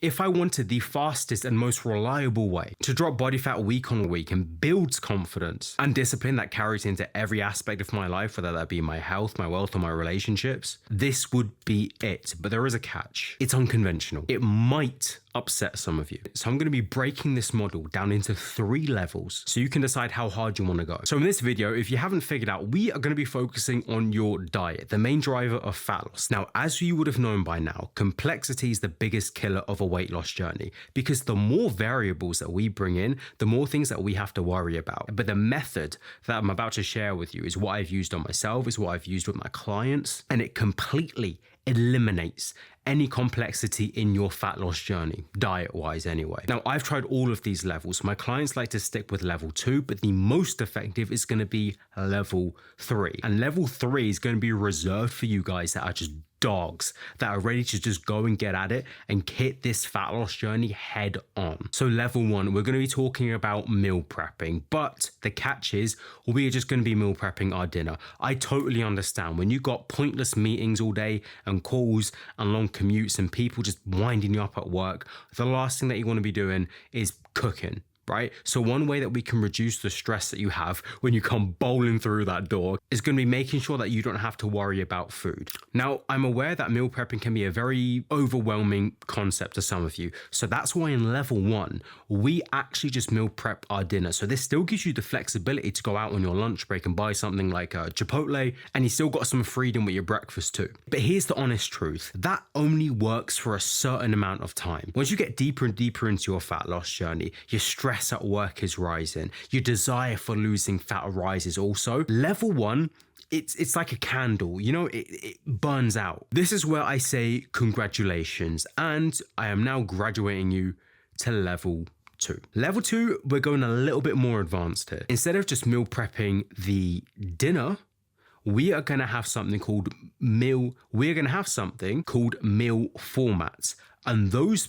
If I wanted the fastest and most reliable way to drop body fat week on week and builds confidence and discipline that carries into every aspect of my life, whether that be my health, my wealth, or my relationships, this would be it. But there is a catch. It's unconventional. It might upset some of you. So I'm going to be breaking this model down into 3 levels so you can decide how hard you want to go. So in this video, if you haven't figured out, we are going to be focusing on your diet, the main driver of fat loss. Now, as you would have known by now, complexity is the biggest killer of a weight loss journey, because the more variables that we bring in, the more things that we have to worry about. But the method that I'm about to share with you is what I've used on myself, is what I've used with my clients, and it completely eliminates any complexity in your fat loss journey, diet-wise anyway. Now, I've tried all of these levels. My clients like to stick with level 2, but the most effective is going to be level 3. And level 3 is going to be reserved for you guys that are just dogs, that are ready to just go and get at it and hit this fat loss journey head on. So level 1, we're going to be talking about meal prepping, but the catch is we are just going to be meal prepping our dinner. I totally understand when you got pointless meetings all day and calls and long commutes and people just winding you up at work, the last thing that you want to be doing is cooking. Right? So one way that we can reduce the stress that you have when you come bowling through that door is going to be making sure that you don't have to worry about food. Now, I'm aware that meal prepping can be a very overwhelming concept to some of you. So that's why in level 1, we actually just meal prep our dinner. So this still gives you the flexibility to go out on your lunch break and buy something like Chipotle, and you still got some freedom with your breakfast too. But here's the honest truth. That only works for a certain amount of time. Once you get deeper and deeper into your fat loss journey, your stress at work is rising. Your desire for losing fat rises also. Level 1, it's like a candle, you know, it burns out. This is where I say congratulations, and I am now graduating you to level 2. Level 2, we're going a little bit more advanced here. Instead of just meal prepping the dinner, we are going to have something called meal formats. And those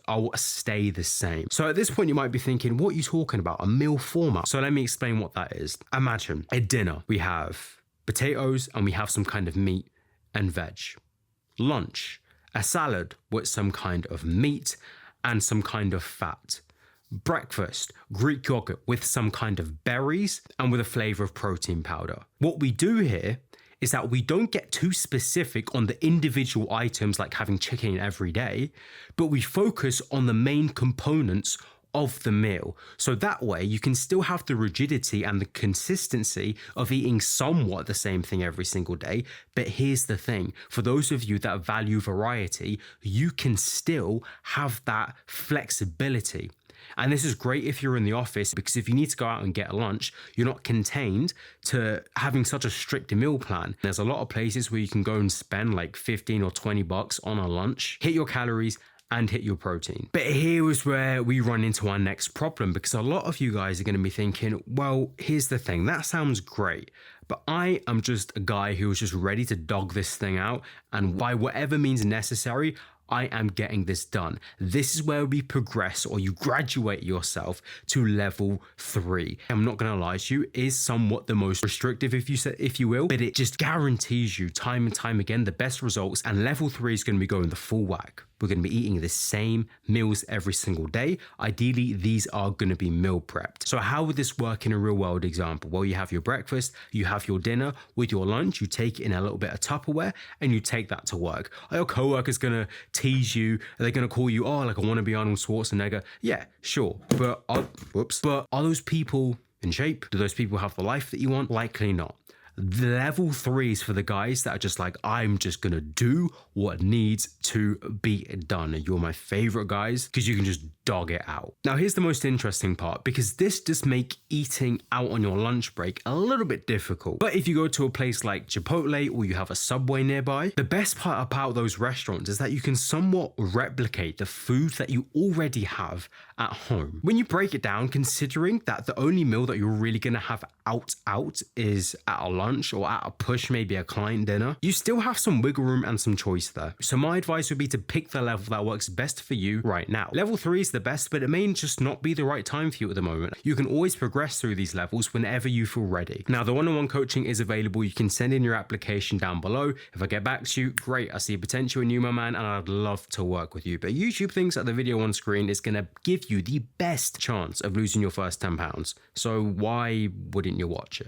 will stay the same. So at this point, you might be thinking, what are you talking about? A meal format? So let me explain what that is. Imagine a dinner. We have potatoes and we have some kind of meat and veg. Lunch, a salad with some kind of meat and some kind of fat. Breakfast, Greek yogurt with some kind of berries and with a flavor of protein powder. What we do here is that we don't get too specific on the individual items like having chicken every day, but we focus on the main components of the meal. So that way you can still have the rigidity and the consistency of eating somewhat the same thing every single day. But here's the thing, for those of you that value variety, you can still have that flexibility. And this is great if you're in the office, because if you need to go out and get a lunch, you're not contained to having such a strict meal plan. There's a lot of places where you can go and spend like 15 or 20 bucks on a lunch, hit your calories and hit your protein. But here is where we run into our next problem, because a lot of you guys are going to be thinking, well, here's the thing, that sounds great, but I am just a guy who's just ready to dog this thing out, and by whatever means necessary, I am getting this done. This is where we progress, or you graduate yourself to level 3. I'm not gonna lie to you, is somewhat the most restrictive, if you will, but it just guarantees you time and time again the best results. And level 3 is gonna be going the full whack. We're going to be eating the same meals every single day. Ideally, these are going to be meal prepped. So how would this work in a real world example? Well, you have your breakfast, you have your dinner. With your lunch, you take it in a little bit of Tupperware and you take that to work. Are your coworkers going to tease you? Are they going to call you, oh, like I want to be Arnold Schwarzenegger? Yeah, sure. But are those people in shape? Do those people have the life that you want? Likely not. The level 3 is for the guys that are just like, I'm just gonna do what needs to be done. And you're my favorite guys because you can just dog it out. Now, here's the most interesting part, because this does make eating out on your lunch break a little bit difficult. But if you go to a place like Chipotle or you have a Subway nearby, the best part about those restaurants is that you can somewhat replicate the food that you already have at home. When you break it down, considering that the only meal that you're really gonna have out is at a lunch lunch or at a push, maybe a client dinner, you still have some wiggle room and some choice there. So my advice would be to pick the level that works best for you right now. Level 3 is the best, but it may just not be the right time for you at the moment. You can always progress through these levels whenever you feel ready. Now, the one-on-one coaching is available. You can send in your application down below. If I get back to you, great. I see a potential in you, my man, and I'd love to work with you. But YouTube thinks that the video on screen is going to give you the best chance of losing your first £10. So why wouldn't you watch it?